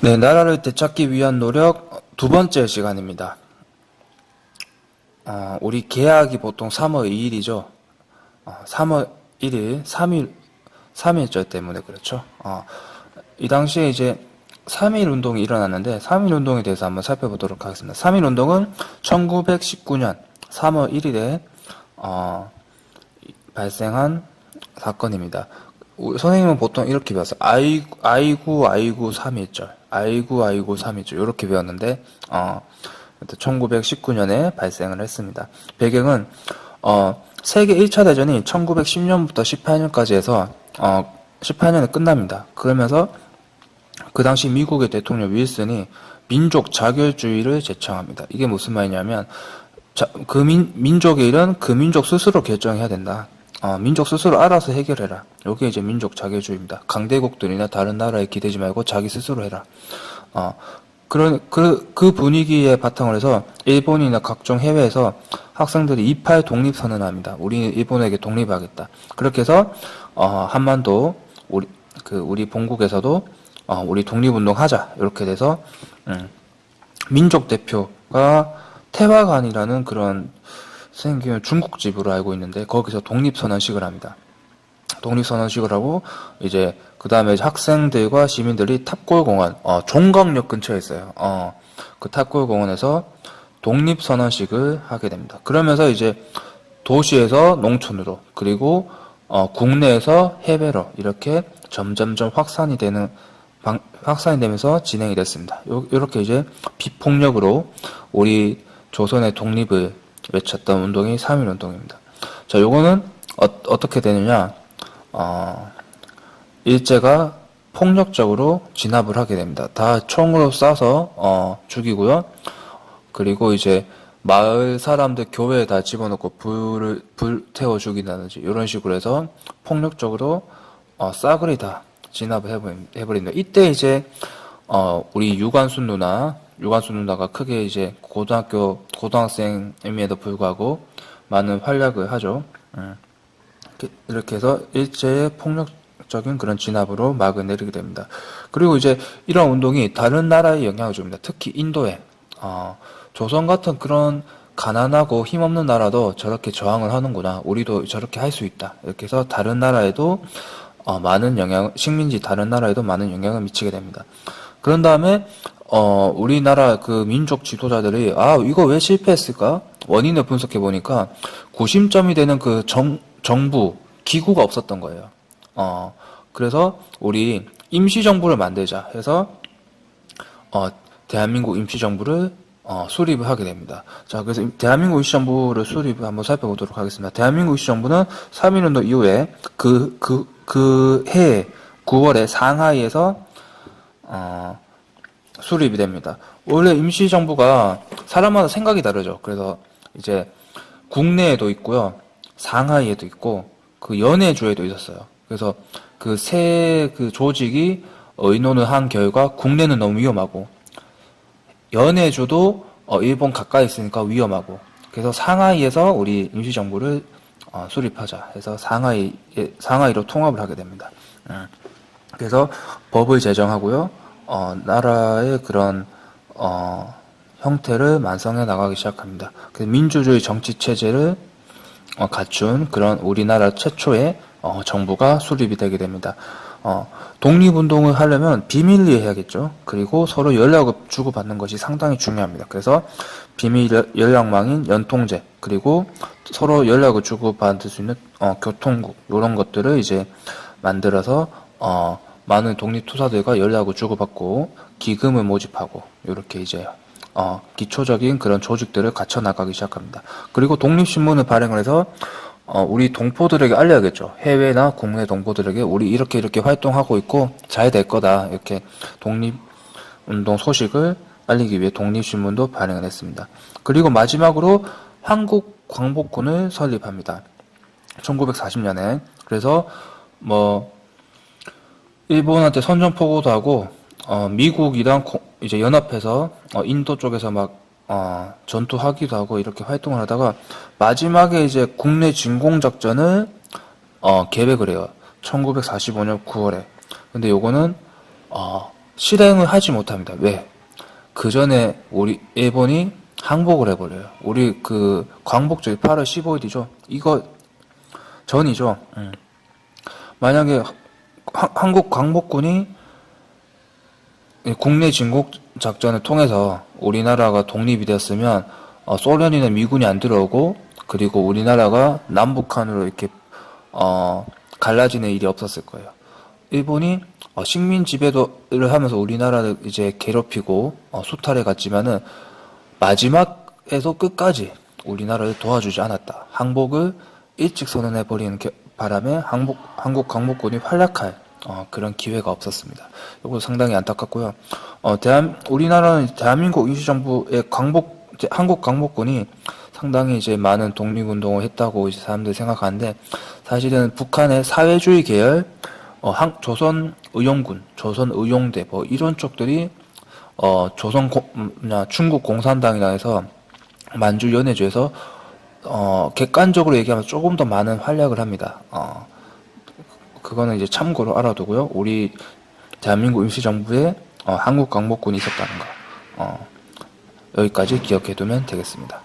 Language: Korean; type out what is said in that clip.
네, 나라를 되찾기 위한 노력 두 번째 시간입니다. 우리 개학이 보통 3월 2일이죠. 3월 1일, 3일절 때문에 그렇죠. 이 당시에 이제 3.1 운동이 일어났는데 3.1 운동에 대해서 한번 살펴보도록 하겠습니다. 3.1 운동은 1919년 3월 1일에 발생한 사건입니다. 선생님은 보통 이렇게 배웠어요. 아이고 3.1절 아이고 3.1절 이렇게 배웠는데 1919년에 발생을 했습니다. 배경은 세계 1차 대전이 1910년부터 18년까지 해서 18년에 끝납니다. 그러면서 그 당시 미국의 대통령 윌슨이 민족 자결주의를 제청합니다. 이게 무슨 말이냐면 그 민족의 일은 그 민족 스스로 결정해야 된다. 민족 스스로 알아서 해결해라. 이게 이제 민족 자결주의입니다. 강대국들이나 다른 나라에 기대지 말고 자기 스스로 해라. 그 분위기에 바탕을 해서 일본이나 각종 해외에서 학생들이 2.8 독립선언을 합니다. 우리 일본에게 독립하겠다. 그렇게 해서 한반도 우리 본국에서도 우리 독립운동 하자. 이렇게 돼서 민족 대표가 태화관이라는 그런 선생님 중국집으로 알고 있는데 거기서 독립선언식을 합니다. 독립선언식을 하고 이제 그 다음에 학생들과 시민들이 탑골공원 종각역 근처에 있어요. 그 탑골공원에서 독립선언식을 하게 됩니다. 그러면서 이제 도시에서 농촌으로 그리고 국내에서 해외로 이렇게 점점점 확산이 되면서 진행이 됐습니다. 이렇게 이제 비폭력으로 우리 조선의 독립을 외쳤던 운동이 3.1 운동입니다. 자, 요거는 어떻게 되느냐? 일제가 폭력적으로 진압을 하게 됩니다. 다 총으로 쏴서 죽이고요. 그리고 이제 마을 사람들 교회에 다 집어넣고 불 태워 죽인다든지 이런 식으로 해서 폭력적으로 싸그리 다 진압을 해버립니다. 이때 이제 우리 유관순 누나가 크게 이제 고등학생임에도 불구하고 많은 활약을 하죠. 이렇게 해서 일제의 폭력적인 그런 진압으로 막을 내리게 됩니다. 그리고 이제 이런 운동이 다른 나라에 영향을 줍니다. 특히 인도에 조선 같은 그런 가난하고 힘없는 나라도 저렇게 저항을 하는구나. 우리도 저렇게 할 수 있다. 이렇게 해서 다른 나라에도 식민지 다른 나라에도 많은 영향을 미치게 됩니다. 그런 다음에 우리나라 그 민족 지도자들이 이거 왜 실패했을까? 원인을 분석해 보니까 구심점이 되는 그 정부 기구가 없었던 거예요. 그래서 우리 임시정부를 만들자 해서 대한민국 임시정부를 수립을 하게 됩니다. 자, 그래서 대한민국 임시정부를 수립을 한번 살펴보도록 하겠습니다. 대한민국 임시정부는 3.1운동 이후에 그 해 9월에 상하이에서 수립이 됩니다. 원래 임시정부가 사람마다 생각이 다르죠. 그래서 이제 국내에도 있고요. 상하이에도 있고 그 연해주에도 있었어요. 그래서 그 조직이 의논을 한 결과 국내는 너무 위험하고 연해주도 일본 가까이 있으니까 위험하고 그래서 상하이에서 우리 임시정부를 수립하자 해서 상하이로 통합을 하게 됩니다. 그래서 법을 제정하고요. 나라의 그런 형태를 완성해 나가기 시작합니다. 그래서 민주주의 정치 체제를 갖춘 그런 우리나라 최초의 정부가 수립이 되게 됩니다. 독립운동을 하려면 비밀리에 해야겠죠. 그리고 서로 연락을 주고받는 것이 상당히 중요합니다. 그래서 비밀 연락망인 연통제 그리고 서로 연락을 주고받을 수 있는 교통국 이런 것들을 이제 만들어서 많은 독립투사들과 연락을 주고받고 기금을 모집하고 이렇게 이제 기초적인 그런 조직들을 갖춰 나가기 시작합니다. 그리고 독립신문을 발행을 해서 우리 동포들에게 알려야겠죠. 해외나 국내 동포들에게 우리 이렇게 활동하고 있고 잘 될 거다. 이렇게 독립운동 소식을 알리기 위해 독립신문도 발행을 했습니다. 그리고 마지막으로 한국광복군을 설립합니다. 1940년에. 그래서 일본한테 선전포고도 하고 미국이랑 이제 연합해서 인도 쪽에서 막 전투하기도 하고 이렇게 활동을 하다가 마지막에 이제 국내 진공작전을 계획을 해요. 1945년 9월에. 근데 요거는 실행을 하지 못합니다. 왜? 그 전에 우리 일본이 항복을 해버려요. 우리 그 광복절이 8월 15일이죠. 이거 전이죠. 만약에 한국 광복군이 국내 진국 작전을 통해서 우리나라가 독립이 되었으면 소련이나 미군이 안 들어오고, 그리고 우리나라가 남북한으로 이렇게 갈라지는 일이 없었을 거예요. 일본이 식민 지배를 하면서 우리나라를 이제 괴롭히고 수탈해 갔지만은 마지막에서 끝까지 우리나라를 도와주지 않았다. 항복을 일찍 선언해 버리는 바람에 한국 광복군이 활약할 그런 기회가 없었습니다. 이거 상당히 안타깝고요. 우리나라는 대한민국 임시정부의 한국 광복군이 상당히 이제 많은 독립운동을 했다고 이제 사람들이 생각하는데, 사실은 북한의 사회주의 계열, 조선의용군, 조선의용대, 뭐 이런 쪽들이 중국 공산당이라 해서 만주 연해주에서 객관적으로 얘기하면 조금 더 많은 활약을 합니다. 그거는 이제 참고로 알아두고요. 우리 대한민국 임시정부에 한국 광복군이 있었다는 거, 여기까지 기억해두면 되겠습니다.